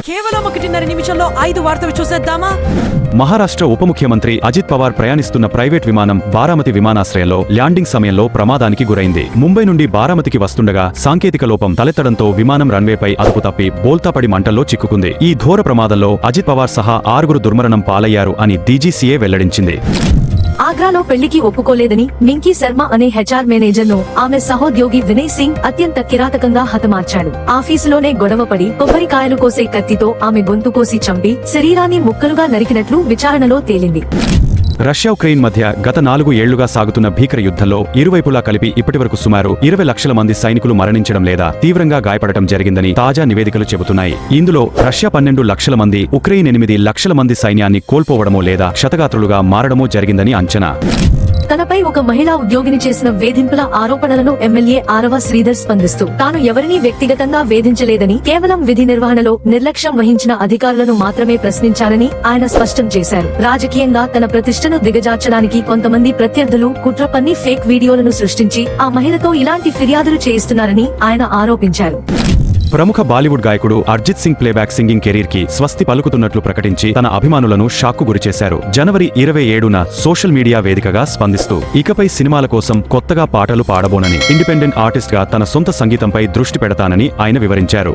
కేవలం 1.5 నిమిషంలో 5 వార్తలు చూసేద్దామా? మహారాష్ట్ర ఉప ముఖ్యమంత్రి అజిత్ పవార్ ప్రయాణిస్తున్న ప్రైవేట్ విమానం బారామతి విమానాశ్రయంలో ల్యాండింగ్ సమయంలో ప్రమాదానికి గురైంది. ముంబై నుండి బారామతికి వస్తుండగా సాంకేతిక లోపం తలెత్తడంతో విమానం రన్వేపై అదుపు తప్పి బోల్తాపడి మంటల్లో చిక్కుకుంది. ఈ ఘోర ప్రమాదంలో అజిత్ పవార్ సహా 6 దుర్మరణం పాలయ్యారు అని డీజీసీఏ వెల్లడించింది. ఆగ్రాలో పెళ్లికి ఒప్పుకోలేదని మింకీ శర్మ అనే హెచ్ఆర్ మేనేజర్ ను ఆమె సహోద్యోగి వినయ్ సింగ్ అత్యంత కిరాతకంగా హతమార్చాడు. ఆఫీసులోనే గొడవపడి కొబ్బరికాయలు కోసే కత్తితో ఆమె గొంతు కోసి చంపి శరీరాన్ని ముక్కలుగా నరికినట్లు విచారణలో తేలింది. రష్యా ఉక్రెయిన్ మధ్య గత 4 ఏళ్లుగా సాగుతున్న భీకర యుద్ధంలో ఇరువైపులా కలిపి ఇప్పటివరకు సుమారు 20 లక్షల మంది సైనికులు మరణించడం లేదా తీవ్రంగా గాయపడటం జరిగిందని తాజా నివేదికలు చెబుతున్నాయి. ఇందులో రష్యా 12 లక్షల మంది, ఉక్రెయిన్ 8 లక్షల మంది సైన్యాన్ని కోల్పోవడమో లేదా క్షతగాత్రులుగా మారడమో జరిగిందని అంచనా. తనపై ఒక మహిళా ఉద్యోగిని చేసిన వేధింపుల ఆరోపణలను ఎమ్మెల్యే ఆరవ శ్రీధర్ స్పందిస్తూ తాను ఎవరినీ వ్యక్తిగతంగా వేధించలేదని, కేవలం విధి నిర్వహణలో నిర్లక్ష్యం వహించిన అధికారులను మాత్రమే ప్రశ్నించారని ఆయన స్పష్టం చేశారు. రాజకీయంగా తన ప్రతిష్టను దిగజార్చడానికి కొంతమంది ప్రత్యర్థులు కుట్ర పన్ని ఫేక్ వీడియోలను సృష్టించి ఆ మహిళతో ఇలాంటి ఫిర్యాదులు చేయిస్తున్నారని ఆయన ఆరోపించారు. ప్రముఖ బాలీవుడ్ గాయకుడు Arijit Singh playback singing career కి స్వస్తి పలుకుతున్నట్లు ప్రకటించి తన అభిమానులను షాక్కు గురిచేశారు. జనవరి 27న సోషల్ మీడియా వేదికగా స్పందిస్తూ ఇకపై సినిమాల కోసం కొత్తగా పాటలు పాడబోనని, ఇండిపెండెంట్ ఆర్టిస్ట్ గా తన సొంత సంగీతంపై దృష్టి పెడతానని ఆయన వివరించారు.